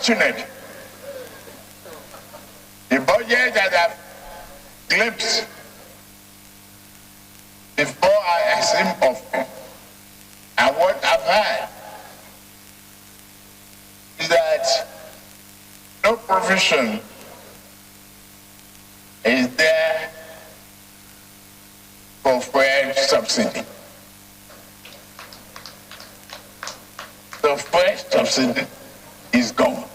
unfortunate. The budget that I've glimpsed before I assumed office and what I've heard is that no provision is there for fuel subsidy. The fuel subsidy is gone.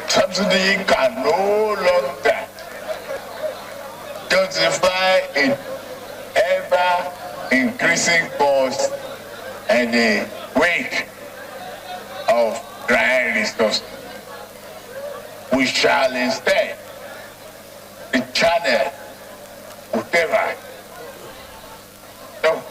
Subsidy can no longer justify an ever increasing cost and the wake of dry resources. We shall instead channel whatever no.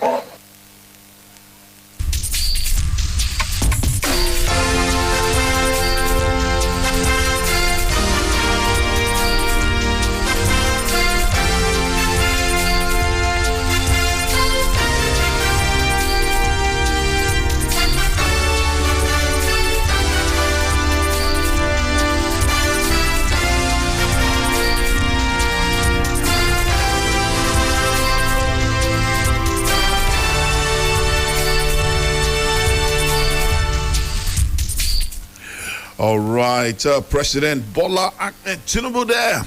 All right, President Bola Ahmed Tinubu there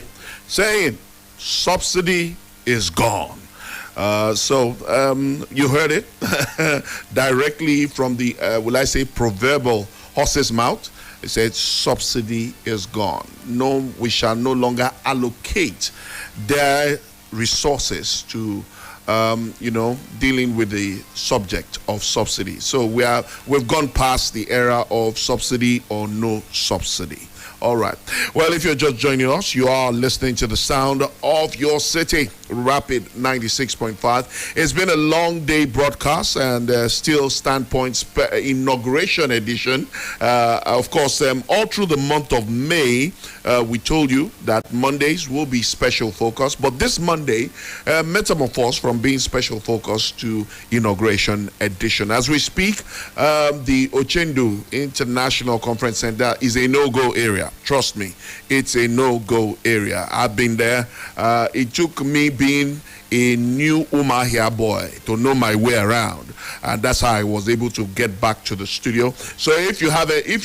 saying subsidy is gone. You heard it directly from the, will I say, proverbial horse's mouth. It said subsidy is gone. No, we shall no longer allocate their resources to dealing with the subject of subsidy. So we've gone past the era of subsidy or no subsidy. All right. Well, if you're just joining us, you are listening to the sound of your city, Rapid 96.5. It's been a long day broadcast and still Standpoint's inauguration edition. Of course, all through the month of May, we told you that Mondays will be special focus. But this Monday, metamorphosed from being special focus to inauguration edition. As we speak, the Ochendu International Conference Center is a no-go area. Trust me, it's a no-go area. I've been there. It took me being a new Umahia boy to know my way around, and that's how I was able to get back to the studio. So if you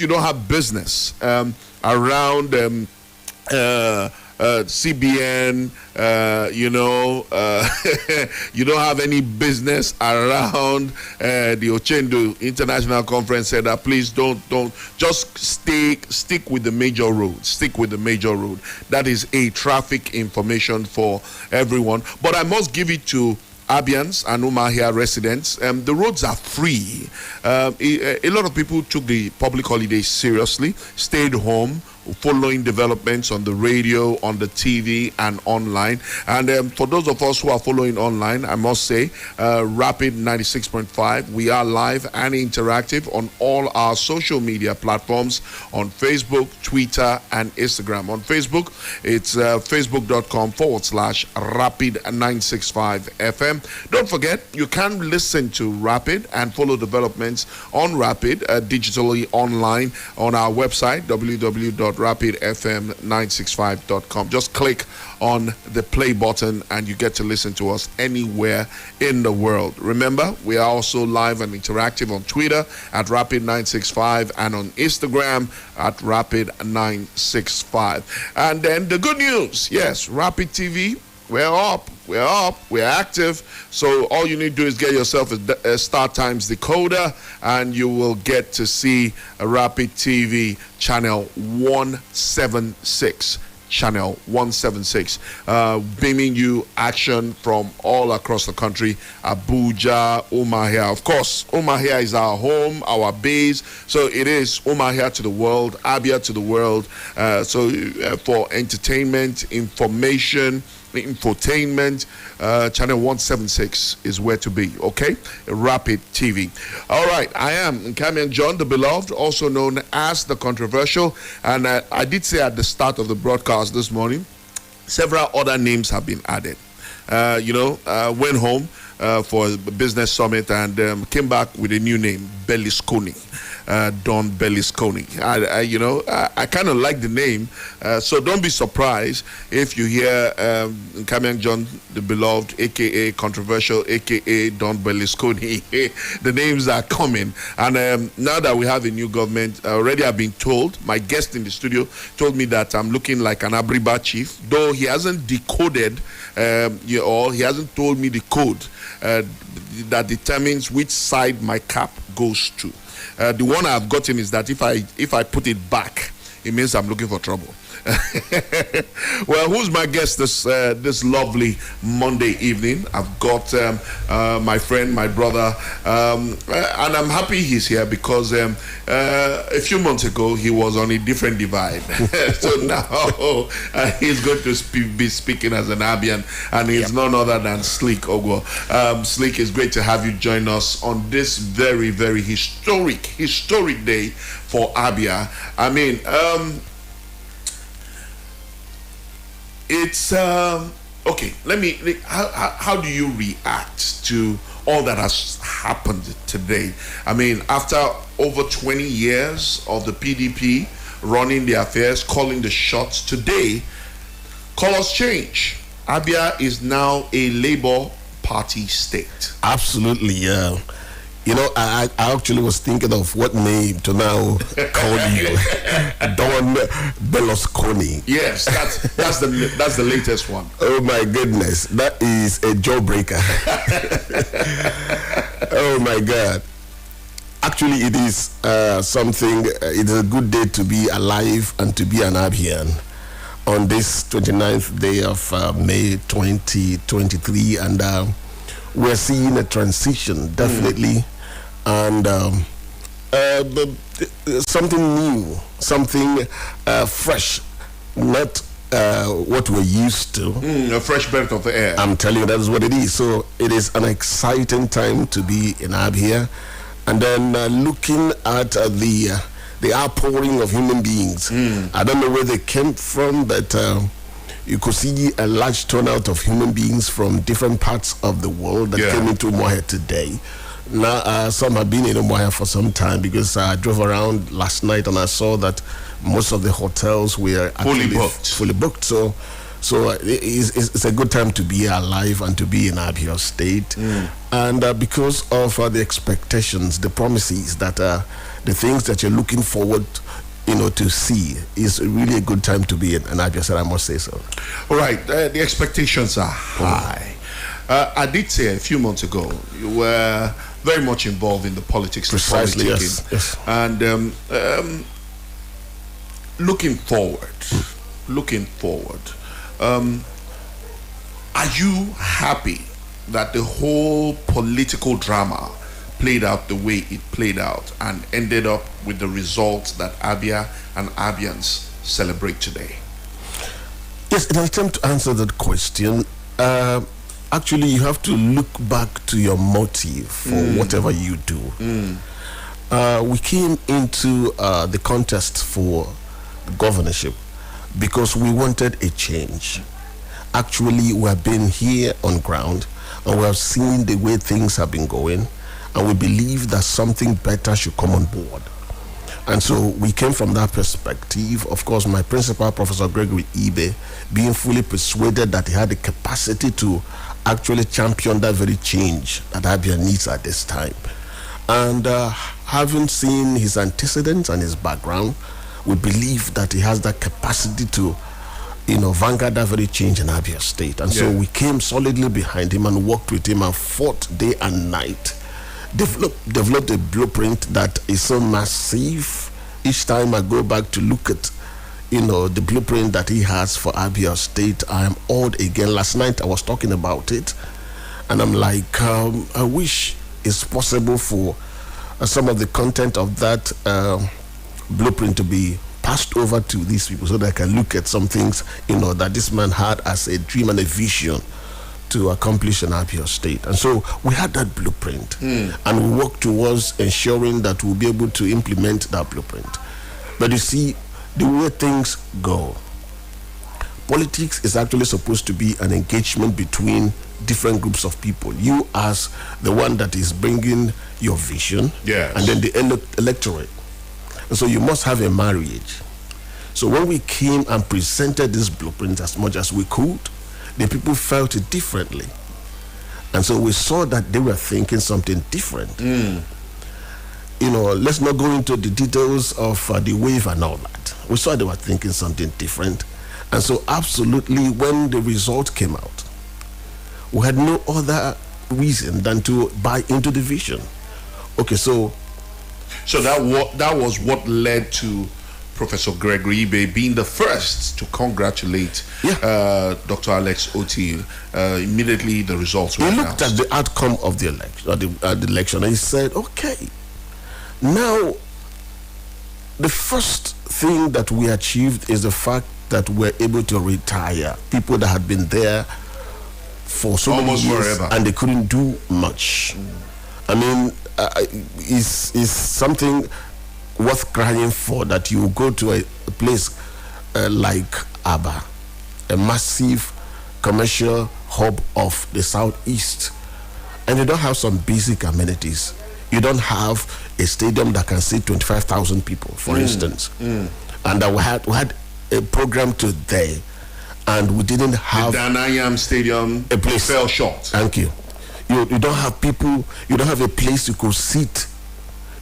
don't have business around CBN, you don't have any business around the Ochendu International Conference Center, please don't just stick with the major road. Stick with the major road. That is a traffic information for everyone. But I must give it to Abians and Umahia residents. The roads are free. A lot of people took the public holidays seriously, stayed home, following developments on the radio, on the TV, and online. And for those of us who are following online, I must say, Rapid 96.5, we are live and interactive on all our social media platforms, on Facebook, Twitter, and Instagram. On Facebook, it's facebook.com/Rapid965FM. Don't forget, you can listen to Rapid and follow developments on Rapid digitally online on our website, www.rapidfm965.com. Just click on the play button and you get to listen to us anywhere in the world. Remember, we are also live and interactive on Twitter at Rapid965 and on Instagram at Rapid965. And then the good news, yes, Rapid TV, we're up, we're active. So all you need to do is get yourself a Star Times decoder and you will get to see a Rapid TV channel 176. Channel 176, beaming you action from all across the country. Abuja, Umahia. Of course, Umahia is our home, our base. So it is Umahia to the world, Abia to the world. For entertainment, information, infotainment, channel 176 is where to be, okay? Rapid TV. All right, I am Nkamian John, the beloved, also known as the controversial, and I did say at the start of the broadcast this morning, several other names have been added. Went home for a business summit and came back with a new name, Berlusconi. Don Berlusconi. I kind of like the name, so don't be surprised if you hear Kamiang John the Beloved, aka Controversial, aka Don Berlusconi. The names are coming, and now that we have a new government, already I've been told, my guest in the studio told me that I'm looking like an Abriba chief, though he hasn't decoded or he hasn't told me the code that determines which side my cap goes to. The one I've gotten is that if I put it back, it means I'm looking for trouble. Well, who's my guest this lovely Monday evening? I've got my friend, my brother, and I'm happy he's here because a few months ago he was on a different divide. So now he's going to be speaking as an Abian, and he's none other than Slick Ogwo. Slick, it's great to have you join us on this very, very historic day for Abia. I mean, it's okay. How do you react to all that has happened today? I mean, after over 20 years of the PDP running the affairs, calling the shots, today colors change. Abia is now a Labour Party state. Absolutely, yeah. I actually was thinking of what name to now call you. Don Berlusconi. Yes, that's the latest one. Oh my goodness, that is a jawbreaker. Oh my God. Actually, it is something. It is a good day to be alive and to be an Abian on this 29th day of May 2023, and we're seeing a transition, definitely, and something new, something fresh, not what we're used to. A fresh breath of air. I'm telling you, that is what it is. So it is an exciting time to be in Abia, and then looking at the outpouring of human beings. I don't know where they came from, but you could see a large turnout of human beings from different parts of the world that came into Umuahia today. Now, some have been in Umuahia for some time because I drove around last night and I saw that most of the hotels were fully booked. So it's a good time to be alive and to be in Abia State. And because of the expectations, the promises, that the things that you're looking forward to see, is really a good time to be in Abia State, I must say so. All right, the expectations are high. I did say a few months ago you were very much involved in the politics. Precisely, of politicking. Yes. And looking forward, are you happy that the whole political drama played out the way it played out and ended up with the results that Abia and Abians celebrate today? Yes, in an attempt to answer that question, actually you have to look back to your motive for whatever you do. We came into the contest for governorship because we wanted a change. Actually, we have been here on ground and we have seen the way things have been going, and we believe that something better should come on board. And so we came from that perspective. Of course, my principal, Professor Gregory Ibe, being fully persuaded that he had the capacity to actually champion that very change that Abia needs at this time. And having seen his antecedents and his background, we believe that he has that capacity to vanguard that very change in Abia State. And so we came solidly behind him and worked with him and fought day and night, developed a blueprint that is so massive. Each time I go back to look at the blueprint that he has for Abia State, I am awed again. Last night I was talking about it and I'm like, I wish it's possible for some of the content of that blueprint to be passed over to these people so that I can look at some things that this man had as a dream and a vision to accomplish in Abia State. And so we had that blueprint and we worked towards ensuring that we'll be able to implement that blueprint. But you see, the way things go, politics is actually supposed to be an engagement between different groups of people. You as the one that is bringing your vision, Yes. and then the electorate. And so you must have a marriage. So when we came and presented this blueprint as much as we could, the people felt it differently. And so we saw that they were thinking something different. You know, let's not go into the details of the wave and all that. We saw they were thinking something different. And so absolutely, when the result came out, we had no other reason than to buy into the vision. Okay, so that was what led to Professor Gregory Ibe being the first to congratulate Dr. Alex Otti immediately the results were he announced. looked at the outcome of the election, and he said, okay, now the first thing that we achieved is the fact that we're able to retire people that had been there for so Almost many years forever. and they couldn't do much. I mean, is something worth crying for, that you go to a place like Aba, a massive commercial hub of the southeast, and you don't have some basic amenities. You don't have a stadium that can seat 25,000 people, for instance. And we had a program today, and we didn't have the Danayam Stadium a place. fell short. Thank you. You don't have people. You don't have a place you could seat,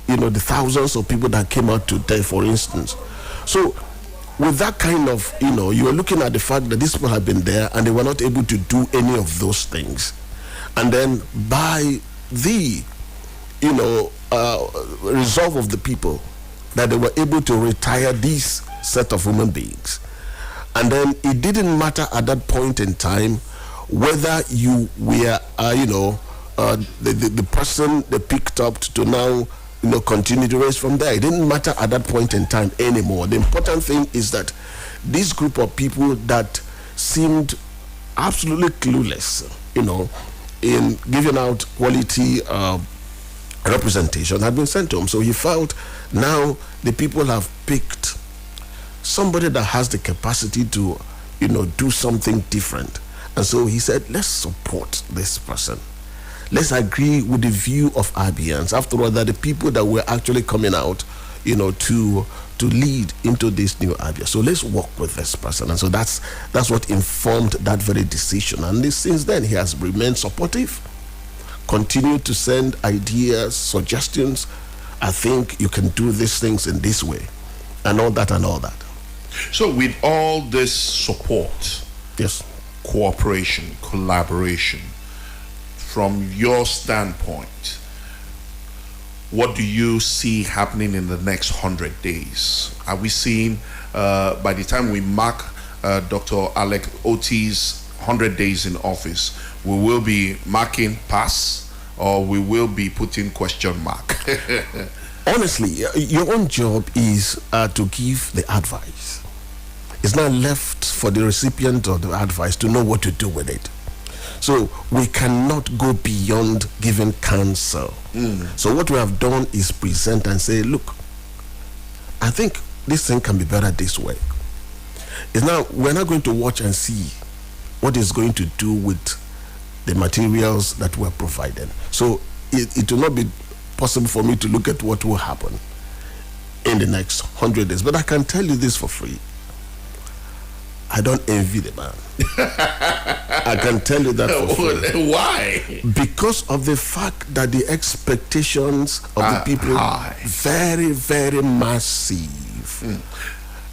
you know, the thousands of people that came out today, for instance. So with that kind of, you know, you are looking at the fact that these people have been there and they were not able to do any of those things. And then by the, you know, resolve of the people, that they were able to retire these set of human beings. And then it didn't matter at that point in time whether you were, the person they picked up to now, you know, continue to raise from there. It didn't matter at that point in time anymore. The important thing is that this group of people that seemed absolutely clueless, you know, in giving out quality representation had been sent to him. So he felt now the people have picked somebody that has the capacity to, you know, do something different. And so he said, let's support this person. Let's agree with the view of Abians. After all, that the people that were actually coming out, you know, to lead into this new Abia. So let's work with this person. And so that's what informed that very decision. And since then, he has remained supportive, continued to send ideas, suggestions. I think you can do these things in this way, and all that and all that. So with all this support, Yes. cooperation, collaboration, from your standpoint, what do you see happening in the next 100 days? Are we seeing, by the time we mark Dr. Alex Otti's 100 days in office, we will be marking pass, or we will be putting question mark? Honestly, your own job is to give the advice. It's not left for the recipient of the advice to know what to do with it. So we cannot go beyond giving counsel. So what we have done is present and say, look, I think this thing can be better this way. It's now, we're not going to watch and see what is going to do with the materials that we're providing. So it will not be possible for me to look at what will happen in the next 100 days. But I can tell you this for free. I don't envy the man. I can tell you that for free. Why? Because of the fact that the expectations of the people high. very, very massive.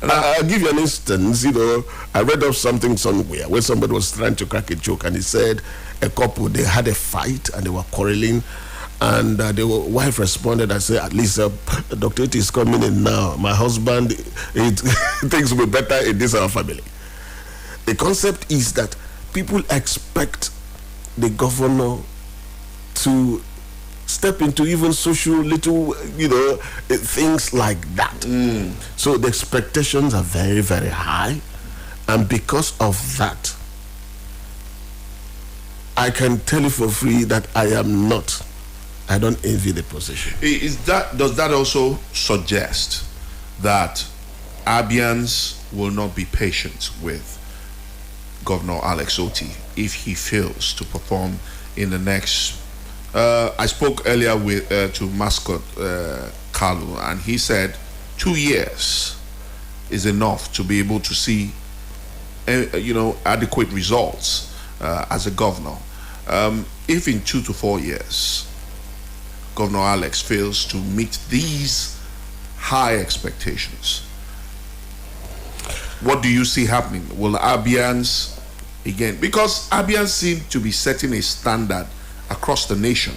I'll give you an instance. You know, I read of something somewhere where somebody was trying to crack a joke, and he said a couple, they had a fight and they were quarreling, and the wife responded and said, at least Dr. Otti is coming in now. My husband, things will be better in this our family. The concept is that people expect the governor to step into even social little, you know, things like that. So the expectations are very, very high. And because of that, I can tell you for free that I don't envy the position. Does that also suggest that Abians will not be patient with Governor Alex Oti if he fails to perform in the next. I spoke earlier with to Mascot Kalu, and he said 2 years is enough to be able to see, adequate results as a governor. If in 2 to 4 years, Governor Alex fails to meet these high expectations, what do you see happening? Will Abians again, because Abians seem to be setting a standard across the nation.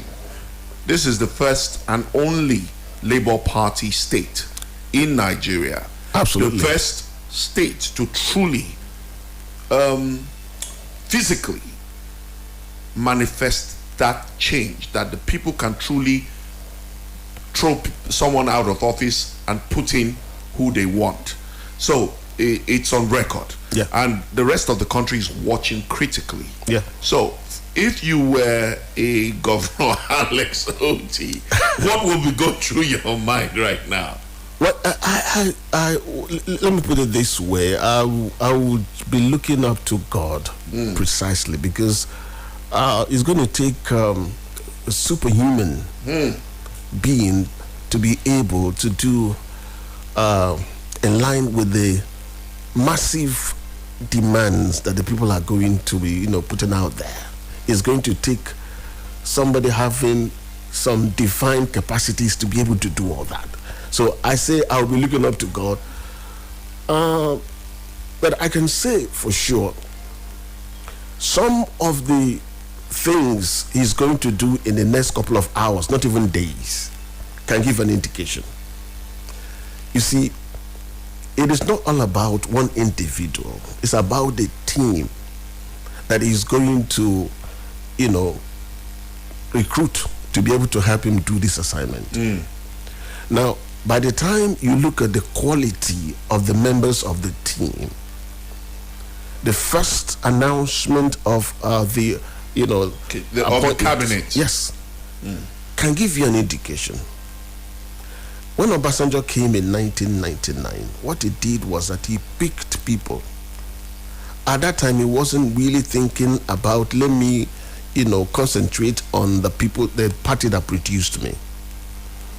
This is the first and only Labour Party state in Nigeria. Absolutely. The first state to truly physically manifest that change, that the people can truly throw someone out of office and put in who they want. So it's on record. Yeah. And the rest of the country is watching critically. Yeah. So if you were a Governor Alex Oti, what would be going through your mind right now? Well, let me put it this way. I would be looking up to God precisely, because it's going to take a superhuman being to be able to do in line with the massive demands that the people are going to be, putting out there. It's going to take somebody having some defined capacities to be able to do all that. So I say I'll be looking up to God. But I can say for sure, some of the things he's going to do in the next couple of hours, not even days, can give an indication. You see, it is not all about one individual. It's about the team that is going to, recruit to be able to help him do this assignment. Now, by the time you look at the quality of the members of the team, the first announcement of the cabinet, yes, can give you an indication. When Obasanjo came in 1999, what he did was that he picked people. At that time, he wasn't really thinking about, let me, concentrate on the people, the party that produced me.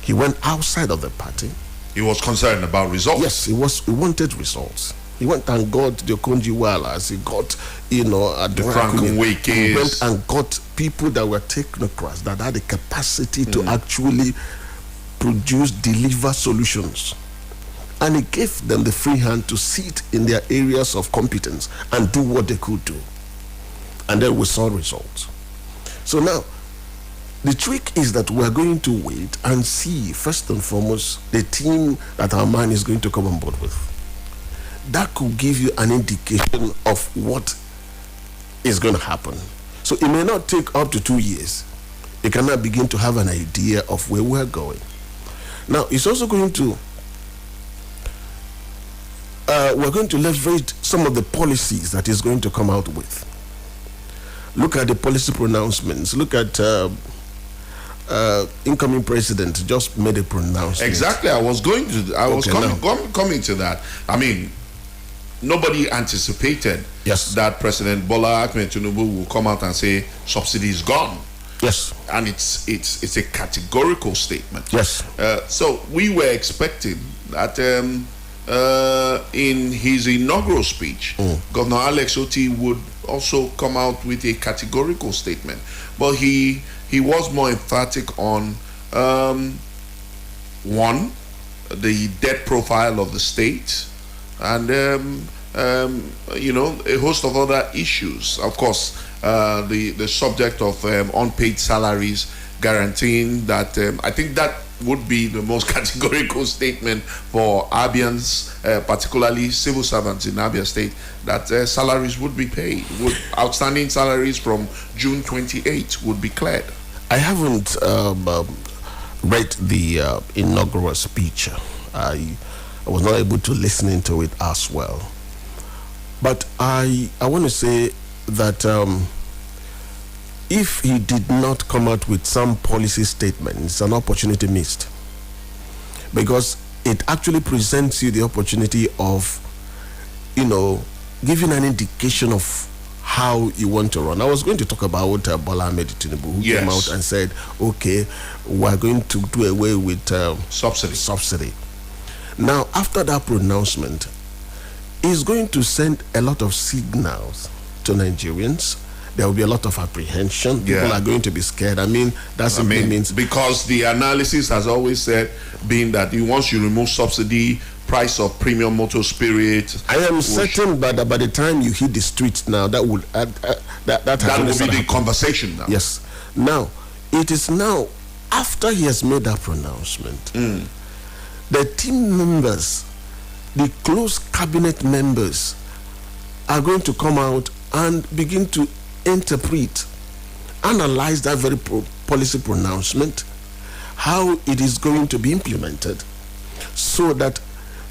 He went outside of the party. He was concerned about results. Yes, he wanted results. He went and got the Konjiwalas. He got, the Frank Nweke. He went and got people that were technocrats that had the capacity to actually deliver solutions. And he gave them the free hand to sit in their areas of competence and do what they could do. And then we saw results. So now, the trick is that we're going to wait and see, first and foremost, the team that our man is going to come on board with. That could give you an indication of what is going to happen. So it may not take up to 2 years. You cannot begin to have an idea of where we're going. Now, it's also going to, we're going to leverage some of the policies that is going to come out with. Look at the policy pronouncements. Look at incoming president just made a pronouncement. Exactly. I was coming to that. I mean, nobody anticipated that President Bola Ahmed Tinubu will come out and say subsidy is gone. Yes. And it's a categorical statement. Yes. So we were expecting that in his inaugural speech, Governor Alex Oti would also come out with a categorical statement. But he was more emphatic on one, the debt profile of the state, and a host of other issues. Of course, the subject of unpaid salaries, guaranteeing that I think that would be the most categorical statement for Abians, particularly civil servants in Abia State, that salaries would be paid. Outstanding salaries from June 28 would be cleared. I haven't read the inaugural speech. I was not able to listen into it as well. But I want to say that if he did not come out with some policy statements, an opportunity missed. Because it actually presents you the opportunity of, giving an indication of how you want to run. I was going to talk about Bola Ahmed Tinubu, who came out and said, okay, we're going to do away with subsidy. Now, after that pronouncement, he's going to send a lot of signals to Nigerians. There will be a lot of apprehension. People are going to be scared. I mean, that simply means... Because the analysis has always said, being that once you remove subsidy, price of premium motor spirit... I am certain that by the time you hit the streets now, that would... that will be the conversation now. Yes. Now, it is now, after he has made that pronouncement, the team members, the close cabinet members, are going to come out and begin to interpret, analyze that very policy pronouncement, how it is going to be implemented, so that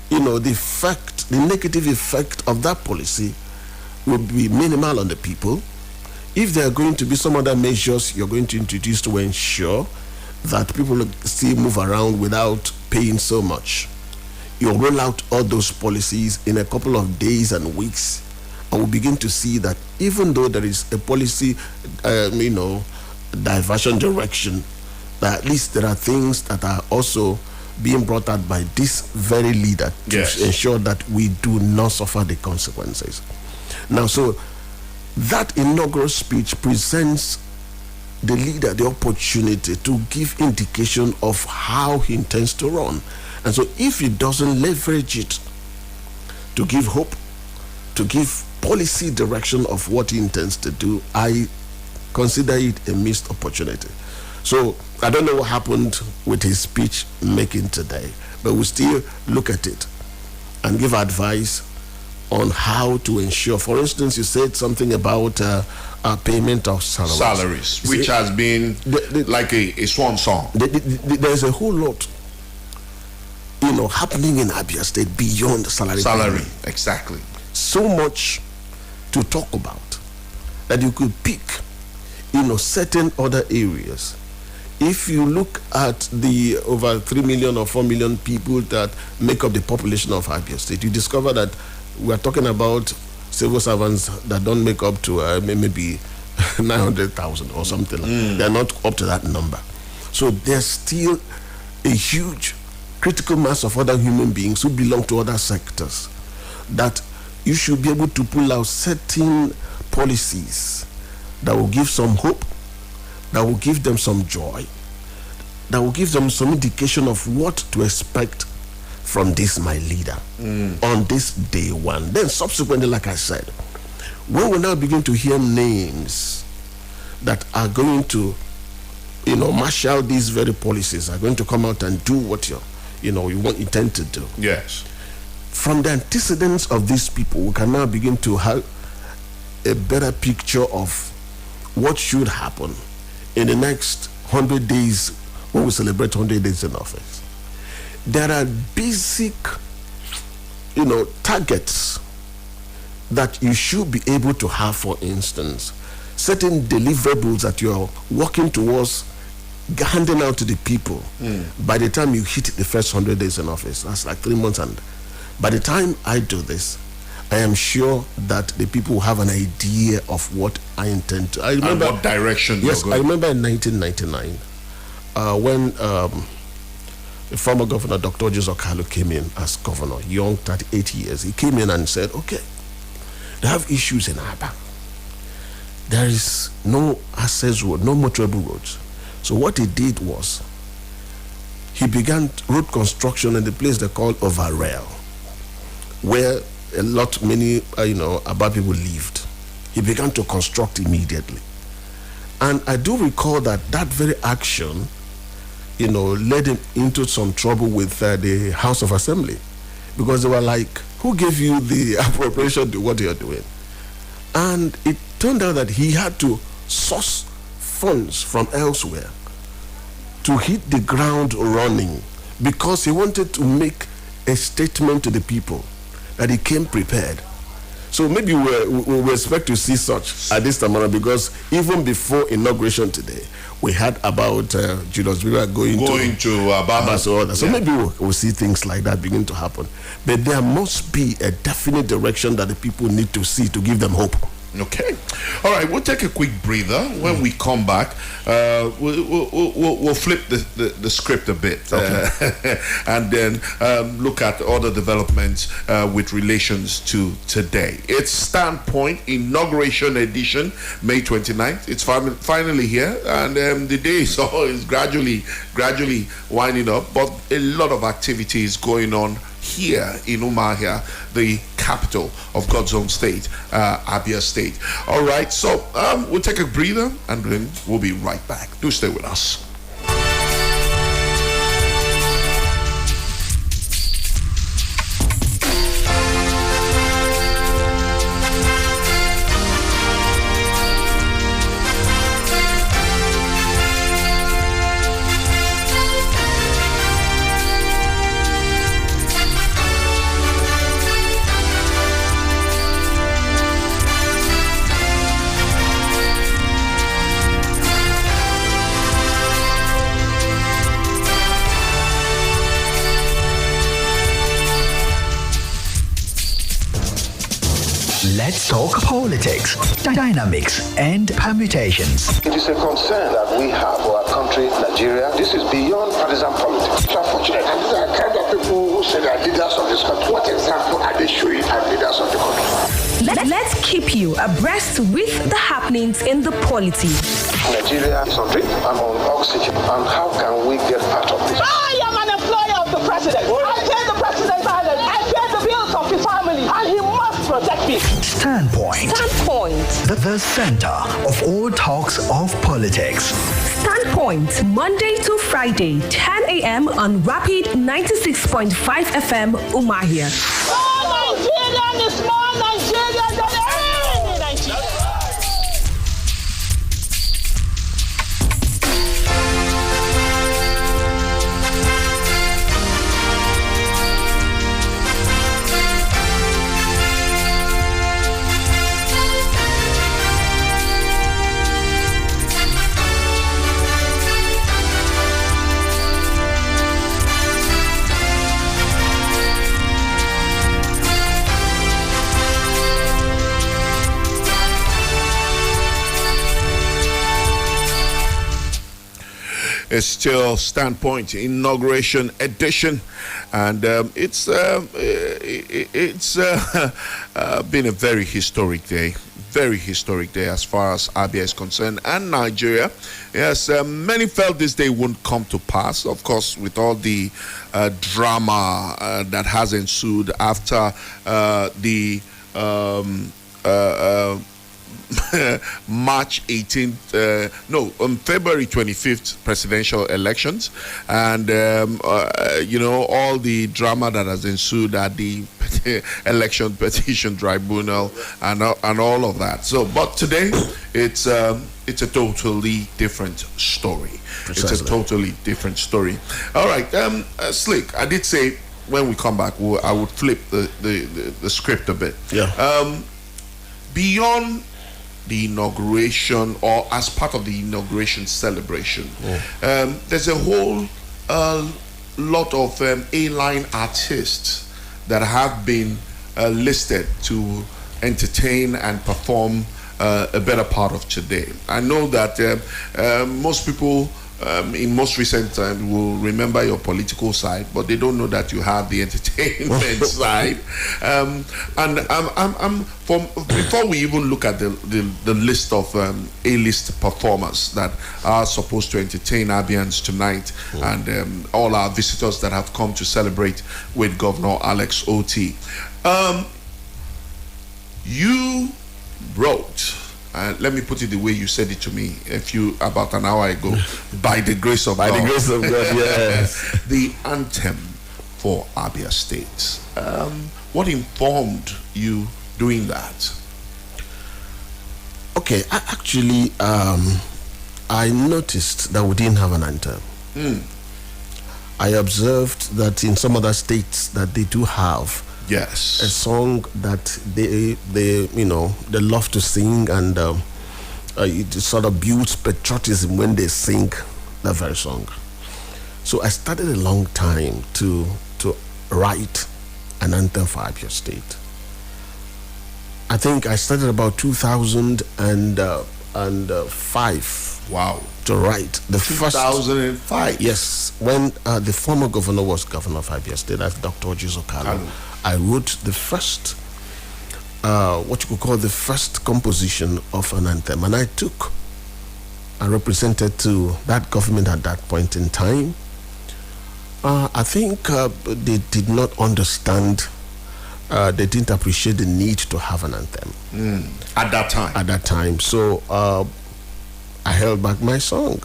the negative effect of that policy will be minimal on the people. If there are going to be some other measures you're going to introduce to ensure that people still move around without paying so much, you'll roll out all those policies in a couple of days and weeks, and we'll begin to see that even though there is a policy, diversion direction, that at least there are things that are also being brought out by this very leader to ensure that we do not suffer the consequences. Now, so that inaugural speech presents the leader the opportunity to give indication of how he intends to run. And so if he doesn't leverage it to give hope, to give policy direction of what he intends to do, I consider it a missed opportunity. So I don't know what happened with his speech making today, but we'll still look at it and give advice on how to ensure. For instance, you said something about payment of salaries, which has been like a swan song. There's a whole lot happening in Abia State beyond salary payment. Exactly. So much to talk about that you could pick certain other areas. If you look at the over 3 million or 4 million people that make up the population of Abia State, you discover that we are talking about civil servants that don't make up to maybe 900,000 or something. They're not up to that number. So there's still a huge critical mass of other human beings who belong to other sectors that you should be able to pull out certain policies that will give some hope, that will give them some joy, that will give them some indication of what to expect from this my leader on this day one. Then subsequently, like I said, when we now begin to hear names that are going to marshal these very policies, are going to come out and do what you intend to do. Yes. From the antecedents of these people, we can now begin to have a better picture of what should happen in the next 100 days when we celebrate 100 days in office. There are basic, targets that you should be able to have. For instance, certain deliverables that you're working towards handing out to the people by the time you hit the first 100 days in office. That's like 3 months, and by the time I do this, I am sure that the people will have an idea of what I intend to. I remember and what direction you're going. I remember in 1999 when the former governor, Dr. Joseph Kalu, came in as governor, young, 38 years. He came in and said, okay, they have issues in Aba. There is no access road, no motorable roads. So what he did was, he began road construction in the place they call Overrail, where many Aba people lived. He began to construct immediately. And I do recall that very action, led him into some trouble with the House of Assembly, because they were like, who gave you the appropriation to what you're doing? And it turned out that he had to source funds from elsewhere to hit the ground running, because he wanted to make a statement to the people that he came prepared. So maybe we expect to see such at this time around, because even before inauguration today, we heard about Julius River going to Aba. So maybe we'll see things like that begin to happen. But there must be a definite direction that the people need to see to give them hope. Okay. All right. We'll take a quick breather. When we come back, we'll flip the script a bit, and then look at other developments with relations to today. It's Standpoint Inauguration Edition, May 29th. It's finally here, and the day is gradually winding up. But a lot of activities going on here in Umuahia, the capital of God's own state, Abia State. All right, so we'll take a breather and then we'll be right back. Do stay with us. Let's talk politics, dynamics, and permutations. It is a concern that we have for our country, Nigeria. This is beyond partisan politics. It's unfortunate. And these are the kind of people who say they are leaders of this country. What example are they showing as leaders of the country? Let's keep you abreast with the happenings in the polity. Nigeria is on drink and on oxygen. And how can we get out of this? I am an employer of the president. I pay the president's salary. I pay the bills of his family. And he must protect me. Standpoint. The center of all talks of politics. Standpoint, Monday to Friday, 10 a.m. on Rapid 96.5 FM, Umuahia. More Nigerian is more Nigerian than any Nigerian. It's still Standpoint Inauguration Edition, and it's been a very historic day as far as Abia is concerned and Nigeria. Yes, many felt this day wouldn't come to pass, of course, with all the drama that has ensued after the March 18th, February 25th presidential elections, and all the drama that has ensued at the election petition tribunal and all of that. So, but today it's a totally different story. Precisely. It's a totally different story. All right, Slick, I did say when we come back, I would flip the script a bit. Yeah. Beyond the inauguration, or as part of the inauguration celebration, there's a whole lot of A-line artists that have been listed to entertain and perform a better part of today. I know that most people in most recent time will remember your political side, but they don't know that you have the entertainment side. And before we even look at the list of A-list performers that are supposed to entertain Abians tonight, and all our visitors that have come to celebrate with Governor Alex Otti, you wrote, let me put it the way you said it to me about an hour ago, by the grace of God. By the grace of God, yes. The anthem for Abia State. What informed you doing that? Okay, I noticed that we didn't have an anthem. I observed that in some other states that they do have a song that they love to sing, and it sort of builds patriotism when they sing that very song. So I started a long time to write an anthem for Abia State. I think I started about 2005. Wow. To write the first. 2005. Yes, when the former governor was governor of Abia State, that's Dr. Ojizo Kalu. I wrote the first, what you could call the first composition of an anthem, and I represented to that government at that point in time. I think they did not understand. They didn't appreciate the need to have an anthem At that time. At that time, so I held back my song.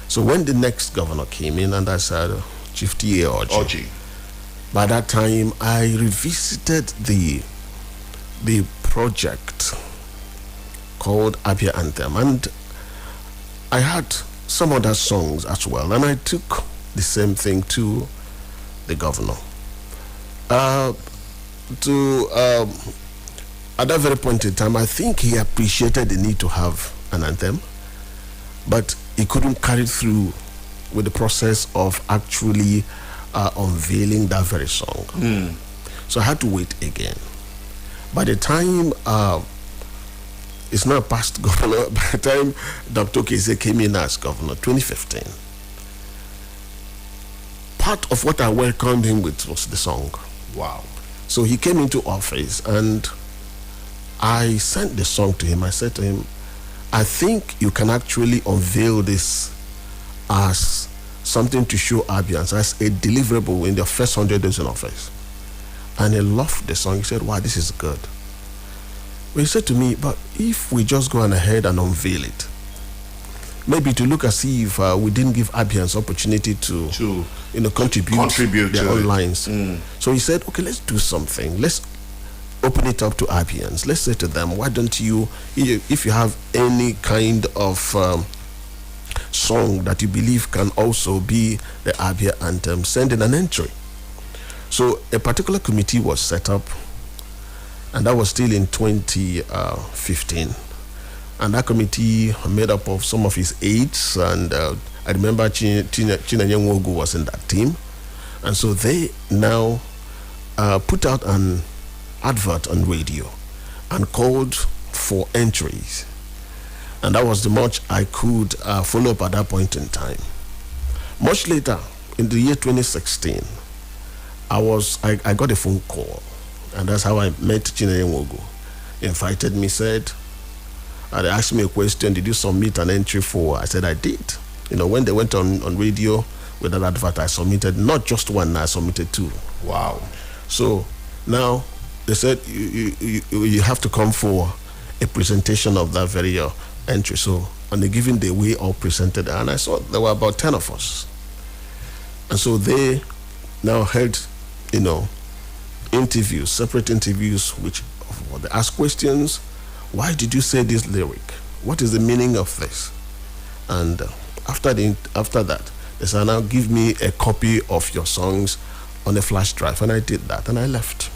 So when the next governor came in, and that's Chief T.A. Oji. By that time, I revisited the project called Abia Anthem, and I had some other songs as well, and I took the same thing to the governor. At that very point in time, I think he appreciated the need to have an anthem, but he couldn't carry through with the process of actually unveiling that very song. So I had to wait again. By the time it's not past governor, by the time Dr. Kese came in as governor, 2015, part of what I welcomed him with was the song. Wow. So he came into office and I sent the song to him. I said to him, I think you can actually unveil this as something to show Abians, as a deliverable in the first 100 days in office. And he loved the song. He said, wow, this is good. But he said to me, but if we just go on ahead and unveil it, maybe to look as if we didn't give Abians opportunity to contribute their own lines. So he said, okay, let's do something. Let's open it up to Abians. Let's say to them, why don't you, if you have any kind of song that you believe can also be the Abia Anthem, send in an entry. So a particular committee was set up, and that was still in 2015. And that committee made up of some of his aides, and I remember Chinenye Nwogu was in that team. And so they now put out an advert on radio and called for entries. And that was the much I could follow up at that point in time. Much later, in the year 2016, I got a phone call, and that's how I met Chinenye Nwogu. He invited me, said, they asked me a question, did you submit an entry for? I said I did. When they went on radio with that advert, I submitted not just one, I submitted two. Wow. So now they said you have to come for a presentation of that very entry. So on the given day, we all presented, and I saw there were about 10 of us. And so they now held, interviews, separate interviews, which they asked questions. Why did you say this lyric? What is the meaning of this? And after that, they said, now give me a copy of your songs on a flash drive. And I did that, and I left.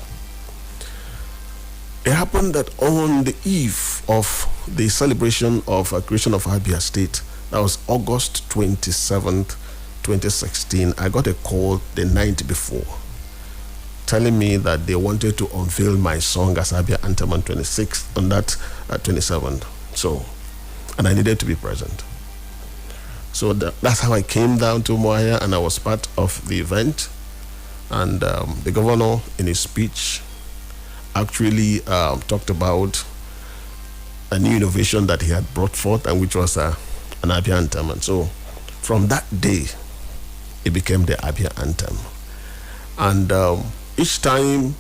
It happened that on the eve of the celebration of creation of Abia State, that was August 27th, 2016, I got a call the night before telling me that they wanted to unveil my song as Abia Anthem on 26th, on that 27th. So, and I needed to be present. So that's how I came down to Umuahia, and I was part of the event. And the governor, in his speech, actually talked about a new innovation that he had brought forth, and which was an Abia Anthem. And so, from that day, it became the Abia Anthem. And each time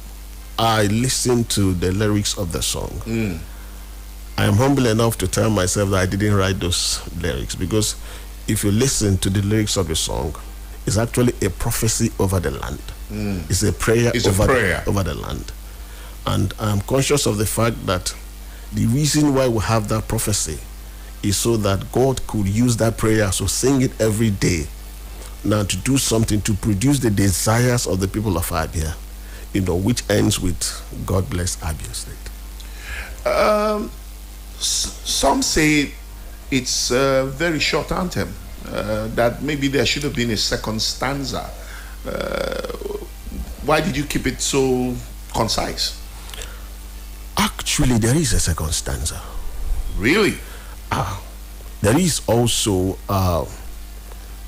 I listen to the lyrics of the song, I am humble enough to tell myself that I didn't write those lyrics, because if you listen to the lyrics of the song, it's actually a prophecy over the land. It's a prayer over the land. And I'm conscious of the fact that the reason why we have that prophecy is so that God could use that prayer, so sing it every day, now to do something to produce the desires of the people of Abia, which ends with God bless Abia State. Some say it's a very short anthem, that maybe there should have been a second stanza. Why did you keep it so concise? Actually, there is a second stanza. Really? There is also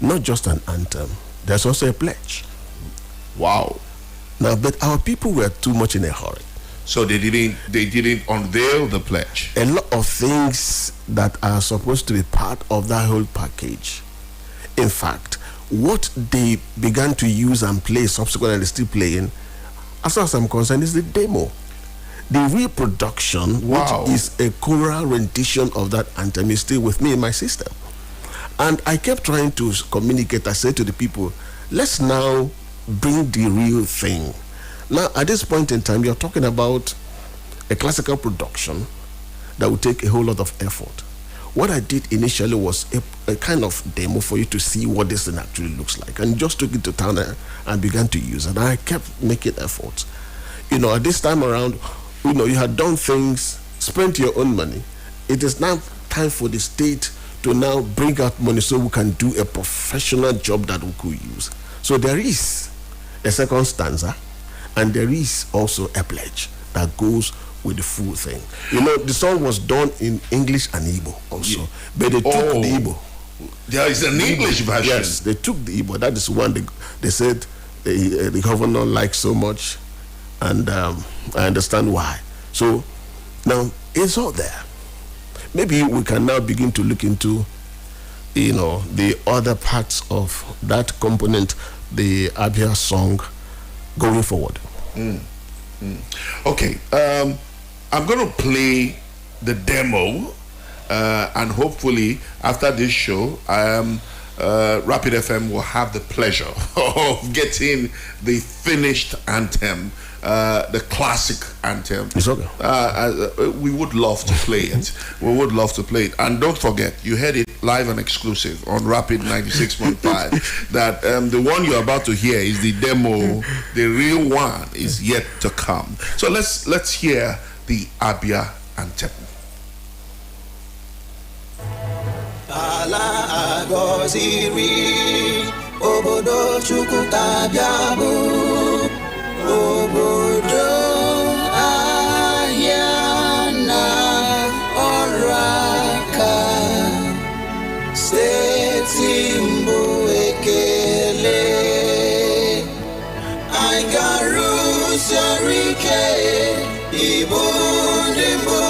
not just an anthem. There's also a pledge. Wow. Now, but our people were too much in a hurry. So they didn't unveil the pledge. A lot of things that are supposed to be part of that whole package. In fact, what they began to use and play subsequently, still playing, as far as I'm concerned, is the demo. The reproduction, Wow. which is a choral rendition of that anthem, is still with me in my system. And I kept trying to communicate. I said to the people, let's now bring the real thing. Now, at this point in time, you're talking about a classical production that would take a whole lot of effort. What I did initially was a kind of demo for you to see what this thing actually looks like, and just took it to town and began to use it. And I kept making efforts. At this time around, you had done things, spent your own money. It is now time for the state to now bring out money so we can do a professional job that we could use. So there is a second stanza, and there is also a pledge that goes with the full thing. The song was done in English and Igbo also, but they took the Igbo. There is an English version. Yes, they took the Igbo. That is one they said the governor liked so much, and I understand why. So now it's all there. Maybe we can now begin to look into, the other parts of that component, the Abia song, going forward. Okay, I'm going to play the demo, and hopefully after this show, Rapid FM will have the pleasure of getting the finished anthem, the classic anthem. It's okay. We would love to play it. We would love to play it. And don't forget, you heard it live and exclusive on Rapid 96.5, that the one you're about to hear is the demo. The real one is yet to come. So let's hear the Abia anthem. Ala agoziri obodo Chukwu Abia bụ obodo ahịa na ọrụ aka, steeti mbụ ekele anyị ga-arụsi ọrụ ike Igbo ndị mbụ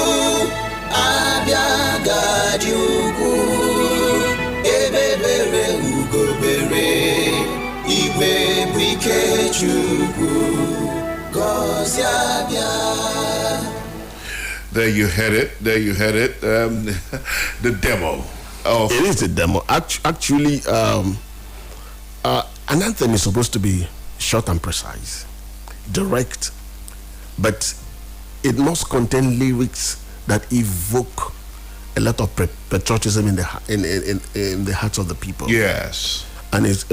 Abia gaji ugwu ebebere ugobere igwe bụ ike Chukwu gọzie Abia. There you had it. The demo. It is a demo. Actually, an anthem is supposed to be short and precise, direct, but it must contain lyrics that evoke a lot of patriotism in the hearts of the people. Yes. And it's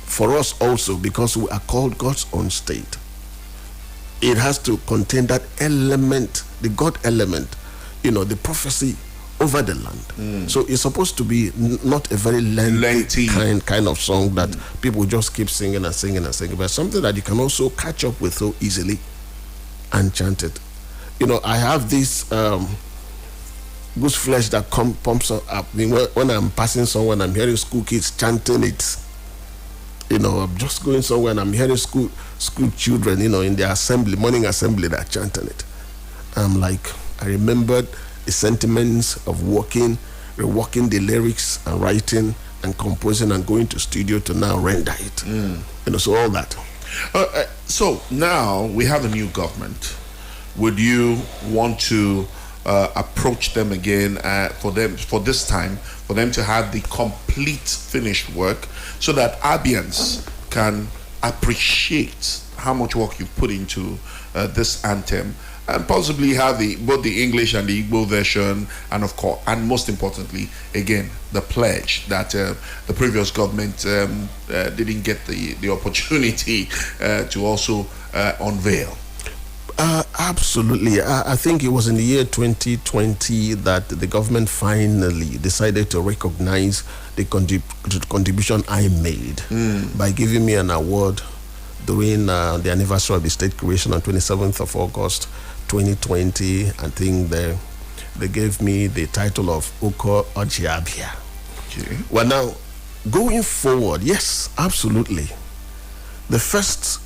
for us also, because we are called God's own state, it has to contain that element, the God element, the prophecy over the land. So it's supposed to be not a very lengthy kind of song that people just keep singing and singing and singing, but something that you can also catch up with so easily and chant it. I have this goose flesh that pumps up. When I'm passing somewhere and I'm hearing school kids chanting it, I'm just going somewhere and I'm hearing school children, in their morning assembly, that chanting it. I'm like, I remembered the sentiments of reworking the lyrics and writing and composing and going to studio to now render it. So all that. So now we have a new government. Would you want to approach them again for them to have the complete finished work, so that Abians can appreciate how much work you've put into this anthem, and possibly have both the English and the Igbo version, and of course, and most importantly, again, the pledge that the previous government didn't get the opportunity to also unveil? Absolutely. I think it was in the year 2020 that the government finally decided to recognize the contribution I made by giving me an award during the anniversary of the state creation on 27th of August 2020, I think they gave me the title of Uko Ojiabia. Okay. Well, now, going forward, yes, absolutely. The first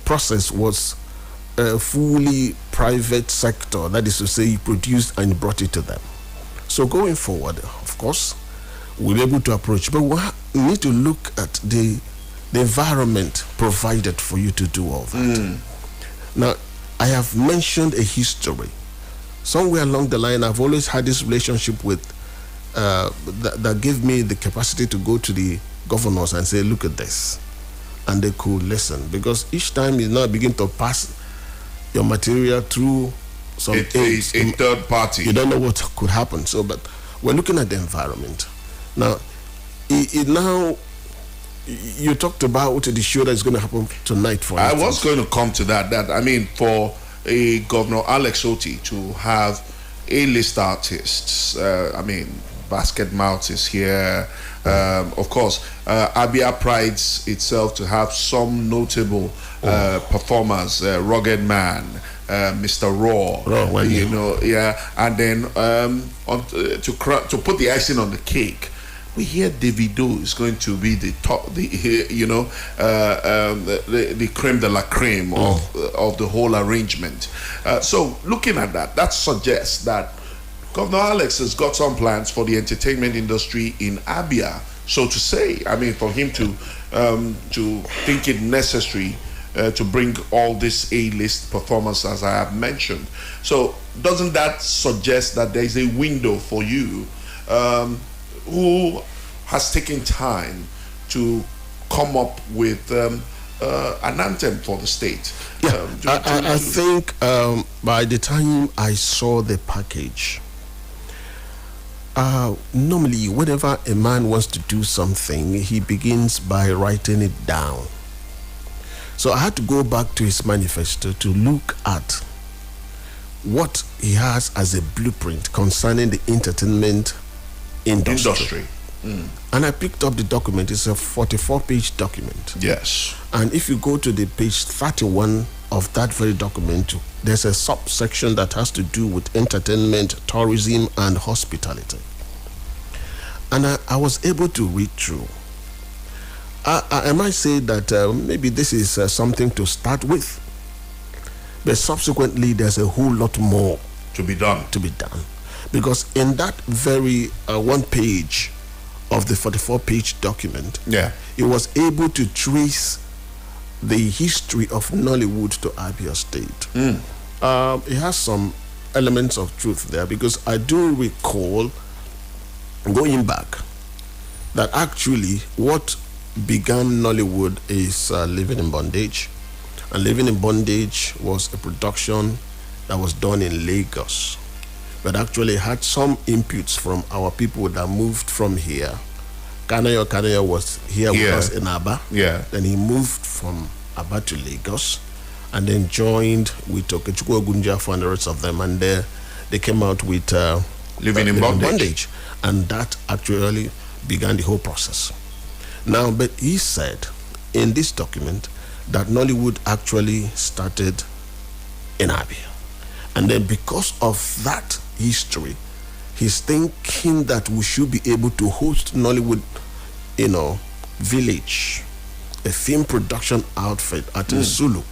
process was a fully private sector, that is to say, he produced and brought it to them. So going forward, of course, we'll be able to approach, but we need to look at the environment provided for you to do all that. Now, I have mentioned a history. Somewhere along the line, I've always had this relationship with that gave me the capacity to go to the governors and say, look at this. And they could listen. Because each time you now begin to pass your material through some a third party, you don't know what could happen. So, but we're looking at the environment. Now, now you talked about the show that's going to happen tonight. For I was going to come to that. I mean, for a Governor Alex Otti to have A-list artists, I mean, Basket Mouth is here. Of course, Abia prides itself to have some notable performers. Rugged Man, Mr. Raw, you know, yeah. And then to put the icing on the cake, we hear Davido is going to be the top, the creme de la creme of the whole arrangement. So looking at that suggests that Governor Alex has got some plans for the entertainment industry in Abia, so to say. I mean, for him to think it necessary to bring all these A-list performers, as I have mentioned. So doesn't that suggest that there is a window for you who has taken time to come up with an anthem for the state? Yeah, I think by the time I saw the package, normally whenever a man wants to do something, he begins by writing it down. So I had to go back to his manifesto to look at what he has as a blueprint concerning the entertainment industry. And I picked up the document. It's a 44-page document. Yes. And if you go to the page 31 of that very document, there's a subsection that has to do with entertainment, tourism, and hospitality. And I was able to read through. I might say that maybe this is something to start with, but subsequently there's a whole lot more to be done. Because in that very one page of the 44-page document, it was able to trace the history of Nollywood to Abia State. It has some elements of truth there, because I do recall going back that actually what began Nollywood is Living in Bondage. And Living in Bondage was a production that was done in Lagos, but actually had some inputs from our people that moved from here. Kanayo was here with us in Aba. Yeah. Then he moved from Aba to Lagos, and then joined with Okechukwu Ogunja and the rest of them, and they came out with Living in Bondage. And that actually began the whole process. Now, but he said in this document that Nollywood actually started in Abia. And then because of that history, he's thinking that we should be able to host Nollywood, village, a film production outfit at Zulu.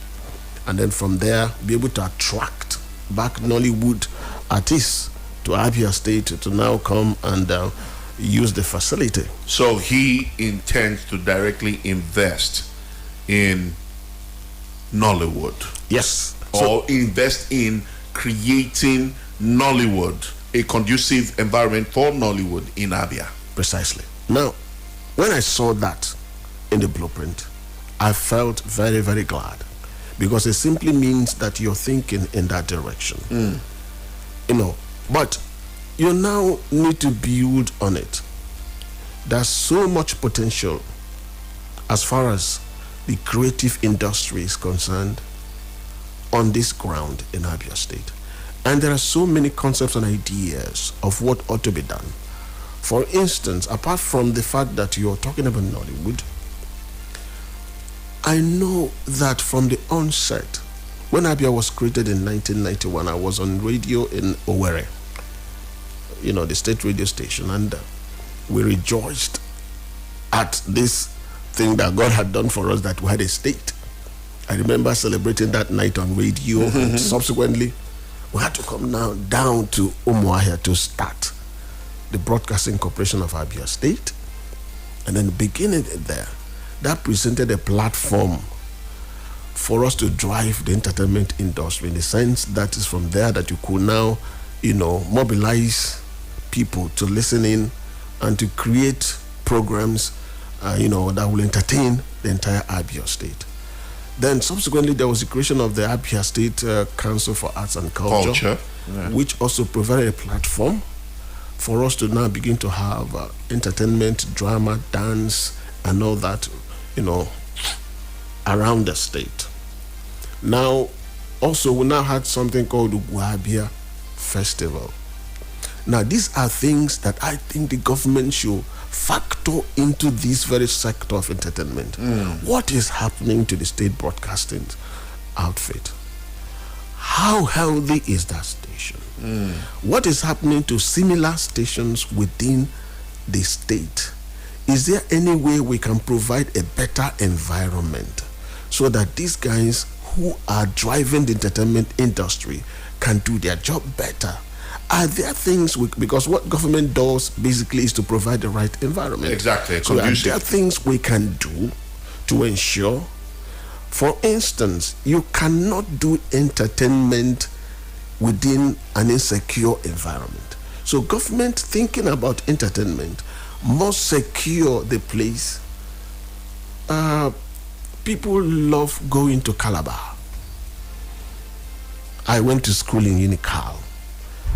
And then from there, be able to attract back Nollywood artists to Abia State to now come and use the facility. So he intends to directly invest in Nollywood. Yes. Or invest in creating Nollywood, a conducive environment for Nollywood in Abia. Precisely. Now, when I saw that in the blueprint, I felt very, very glad, because it simply means that you're thinking in that direction. But you now need to build on it. There's so much potential as far as the creative industry is concerned on this ground in Abia State. And there are so many concepts and ideas of what ought to be done. For instance, apart from the fact that you're talking about Nollywood, I know that from the onset, When Abia was created in 1991, I was on radio in Owerri, the state radio station, and we rejoiced at this thing that God had done for us, that we had a state. I remember celebrating that night on radio, and subsequently we had to come now down to Umuahia to start the Broadcasting Corporation of Abia State. And then beginning there, that presented a platform for us to drive the entertainment industry, in the sense that is from there that you could now, mobilize people to listen in and to create programs, that will entertain the entire Abia State. Then subsequently, there was the creation of the Abia State Council for Arts and Culture. Which also provided a platform for us to now begin to have entertainment, drama, dance, and all that, around the state. Now, also, we now had something called the Abia Festival. Now, these are things that I think the government should factor into this very sector of entertainment. What is happening to the state broadcasting outfit? How healthy is that station? What is happening to similar stations within the state? Is there any way we can provide a better environment so that these guys who are driving the entertainment industry can do their job better? Are there things because what government does basically is to provide the right environment. Exactly. So are there things we can do to ensure? For instance, you cannot do entertainment within an insecure environment. So government thinking about entertainment must secure the place. People love going to Calabar. I went to school in Unical.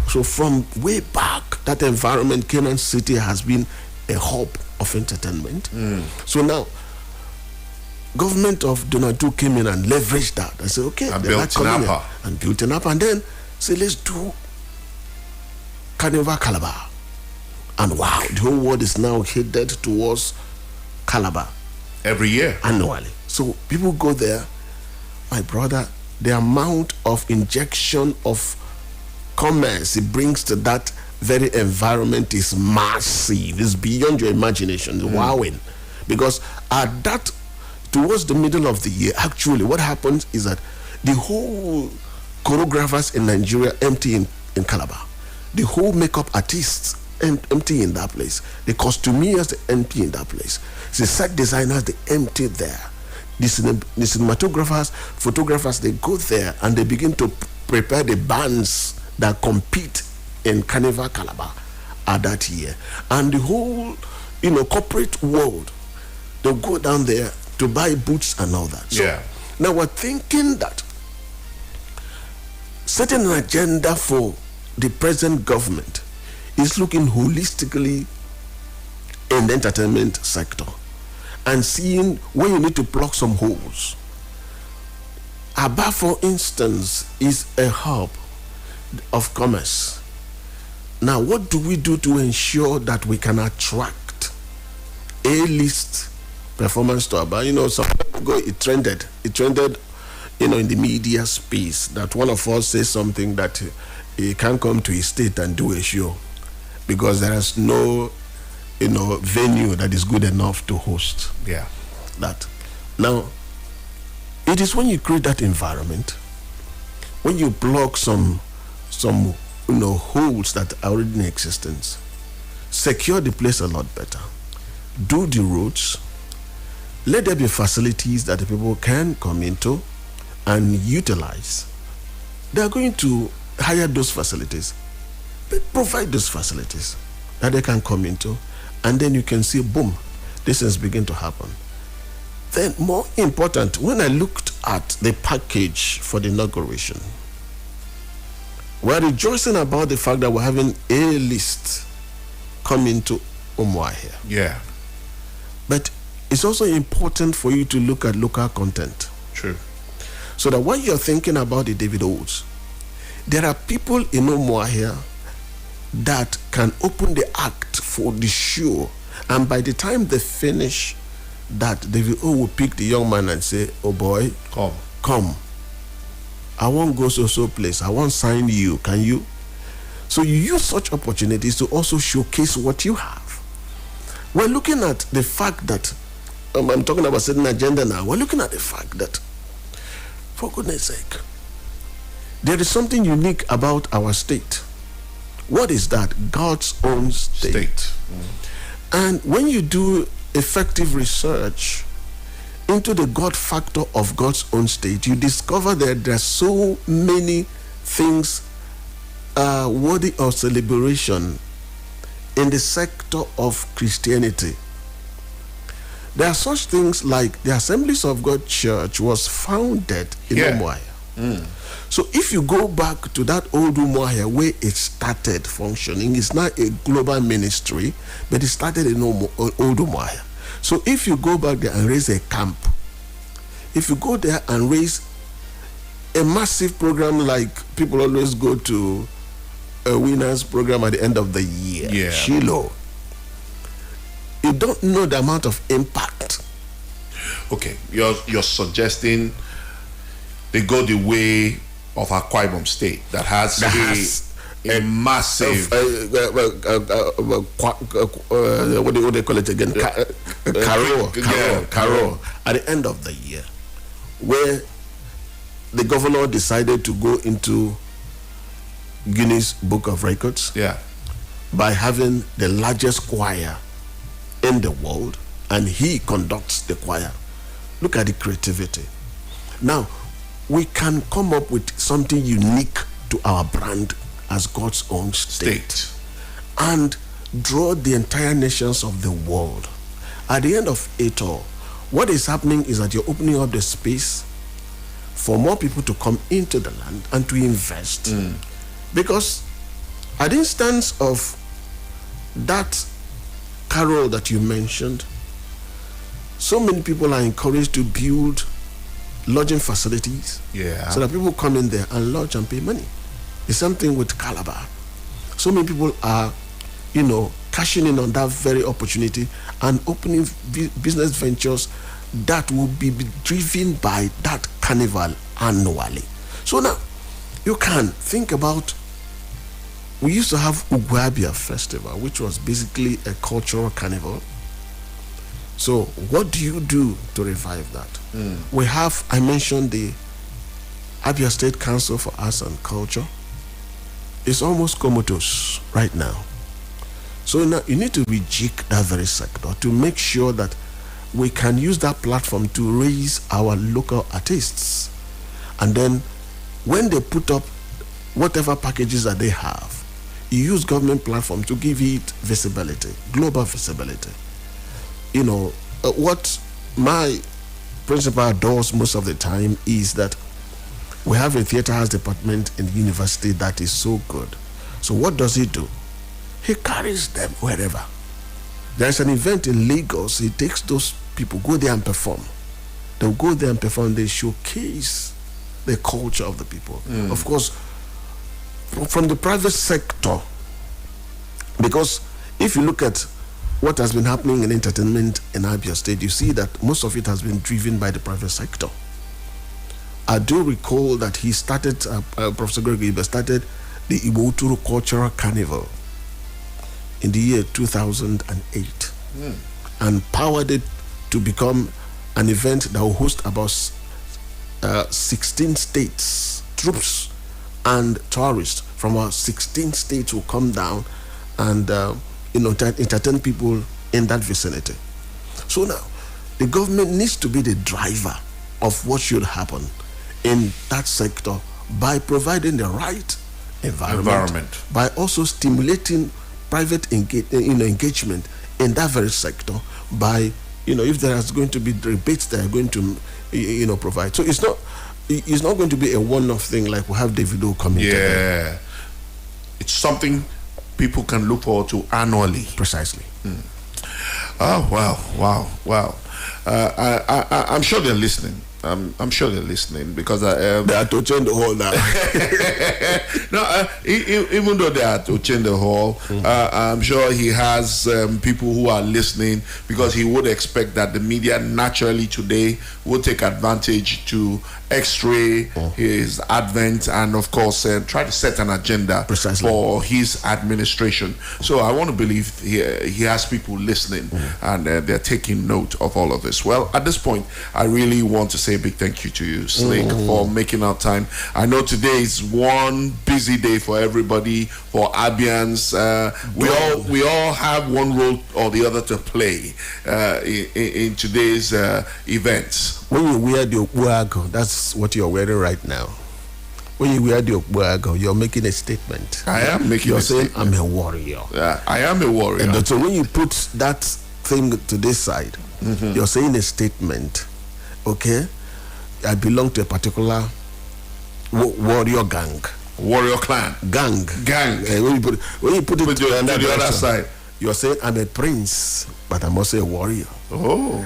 So from way back, that environment, Canaan City, has been a hub of entertainment. So now, government of Donald Duke came in and leveraged that and said, okay, and built Napa. And built an app, and then say, let's do Carnival Calabar. And wow, the whole world is now headed towards Calabar. Every year. Annually. So people go there. My brother, the amount of injection of commerce it brings to that very environment is massive. It's beyond your imagination. It's wowing. Because at that, towards the middle of the year, actually what happens is that the whole choreographers in Nigeria empty in Calabar. The whole makeup artists empty in that place. The costumiers, they empty in that place. The set designers, they empty there. The cinematographers, photographers, they go there and they begin to prepare the bands that compete in Carnival Calabar at that year. And the whole, corporate world, they'll go down there to buy boots and all that. So now we're thinking that setting an agenda for the present government is looking holistically in the entertainment sector and seeing where you need to plug some holes. Aba, for instance, is a hub of commerce. Now, what do we do to ensure that we can attract A-list performance to Aba? Some time ago it trended, in the media space that one of us says something that he can't come to his state and do a show because there is no, venue that is good enough to host. That. Now, it is when you create that environment, when you block some holes that are already in existence, secure the place a lot better, do the roads, let there be facilities that the people can come into and utilize. They are going to hire those facilities, provide those facilities that they can come into, and then you can see, boom, this is beginning to happen. Then, more important, when I looked at the package for the inauguration, we're rejoicing about the fact that we're having a list coming to Umuahia. But it's also important for you to look at local content. True. So that when you're thinking about the David Olds, there are people in Umuahia that can open the act for the show, and by the time they finish that, David O will pick the young man and say, oh boy, come. I won't go so place. I won't sign you. Can you? So you use such opportunities to also showcase what you have. We're looking at the fact that, I'm talking about certain agenda now. We're looking at the fact that, for goodness sake, there is something unique about our state. What is that? God's own state. And when you do effective research into the God factor of God's own state, you discover that there are so many things worthy of celebration in the sector of Christianity. There are such things like the Assemblies of God Church was founded in Umuahia. So if you go back to that old Umuahia where it started functioning, it's not a global ministry, but it started in old Umuahia. So if you go back there and raise a camp, if you go there and raise a massive program like people always go to a winners program at the end of the year, Shiloh, you don't know the amount of impact. Okay, you're suggesting they go the way of Akwa Ibom State that has a massive what do they call it again? Carol at the end of the year, where the governor decided to go into Guinness Book of Records by having the largest choir in the world, and he conducts the choir. Look at the creativity. Now we can come up with something unique to our brand as God's own state and draw the entire nations of the world. At the end of it all, what is happening is that you're opening up the space for more people to come into the land and to invest. Because at the instance of that carol that you mentioned, so many people are encouraged to build lodging facilities so that people come in there and lodge and pay money. The same thing with Calabar. So many people are, cashing in on that very opportunity and opening business ventures that will be driven by that carnival annually. So now you can think about, we used to have Ugwabia Festival, which was basically a cultural carnival. So what do you do to revive that? We have, I mentioned the Abia State Council for Arts and Culture. It's almost comatose right now. So now you need to rejig that very sector to make sure that we can use that platform to raise our local artists. And then when they put up whatever packages that they have, you use government platform to give it visibility, global visibility. What my principal does most of the time is that we have a theater arts department in the university that is so good. So what does he do? He carries them wherever. There's an event in Lagos, he takes those people, go there and perform. They'll go there and perform, they showcase the culture of the people. Of course, from the private sector, because if you look at what has been happening in entertainment in Abia State, you see that most of it has been driven by the private sector. I do recall that he started, Professor Gregory Ibe started the Igbo Uturu Cultural Carnival in the year 2008 and powered it to become an event that will host about 16 states. Troops and tourists from our 16 states will come down and entertain people in that vicinity. So now, the government needs to be the driver of what should happen in that sector by providing the right environment. By also stimulating private engagement in that very sector by, if there is going to be rebates they are going to, provide. So it's not going to be a one-off thing like we have Davido coming together. It's something people can look forward to annually. Precisely. Oh, wow. I'm sure they're listening. I'm sure they're listening because They are to change the whole now. no, even though they are to change the hall, I'm sure he has people who are listening, because he would expect that the media naturally today will take advantage to x-ray his advent and of course try to set an agenda Precisely. for his administration. So I want to believe he has people listening and they're taking note of all of this. Well, at this point, I really want to say a big thank you to you, Slick, for making our time. I know today is one busy day for everybody, for Abians. We all have one role or the other to play in today's events. When you wear the Okpuago, that's what you're wearing right now. When you wear the Okpuago, you're making a statement. I am making You're a saying, statement. I'm a warrior. I am a warrior. And so when you put that thing to this side, you're saying a statement. Okay? I belong to a particular warrior gang. Warrior clan. Gang. When you put it to the other side, you're saying, I'm a prince, but I'm also a warrior. Oh,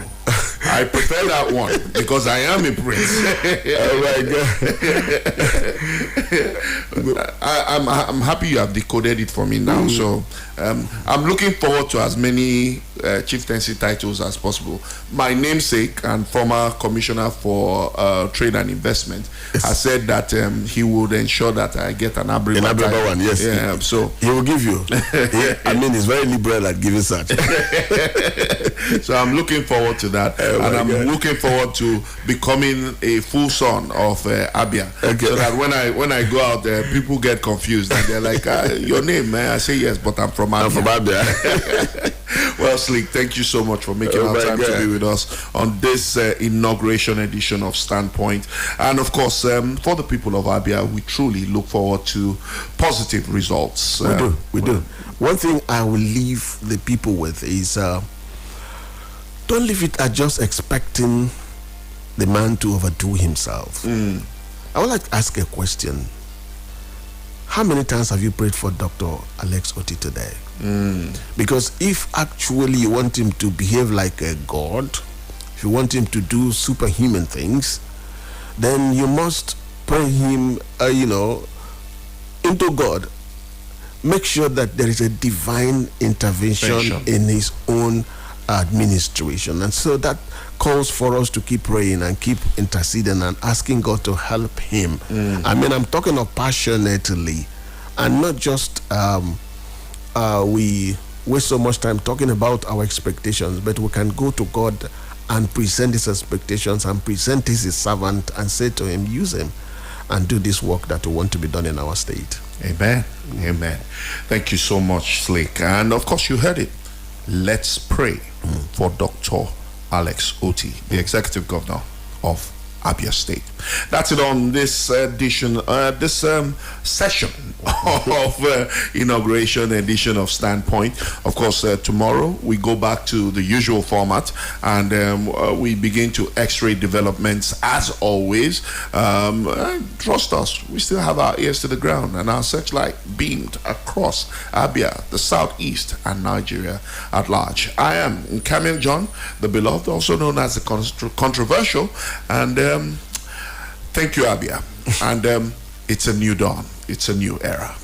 I prefer that one because I am a prince. Oh my God. I'm happy you have decoded it for me now. So I'm looking forward to as many chieftaincy titles as possible. My namesake and former commissioner for trade and investment has said that he would ensure that I get an Abriba title. One, yes. Yeah, so he will give you. I mean, he's very liberal at giving such. So I'm looking forward to that, and I'm looking forward to becoming a full son of Abia. Okay. So that when I go out there, people get confused and they're like, "Your name, man?" I say yes, but I'm from Abia. I'm from Abia. Well, Slick, thank you so much for making our time to be with us on this inauguration edition of Standpoint, and of course, for the people of Abia, we truly look forward to positive results. We do. One thing I will leave the people with is don't leave it at just expecting the man to overdo himself. I would like to ask a question. How many times have you prayed for Dr. Alex Otti today? Because if actually you want him to behave like a god, if you want him to do superhuman things, then you must pray him, into God. Make sure that there is a divine intervention in his own administration. And so that calls for us to keep praying and keep interceding and asking God to help him. I mean, I'm talking of passionately, and not just we waste so much time talking about our expectations, but we can go to God and present his expectations and present his servant and say to him, use him and do this work that we want to be done in our state. Amen. Amen. Thank you so much, Slick. And of course, you heard it. Let's pray for Dr. Alex Otti, the executive governor of Abia State. That's it on this edition, session of inauguration edition of Standpoint. Of course, tomorrow we go back to the usual format and we begin to x-ray developments as always. Trust us, we still have our ears to the ground and our searchlight beamed across Abia, the southeast, and Nigeria at large. I am Nkamiel John, the beloved, also known as the controversial, and thank you, Abia. And it's a new dawn. It's a new era.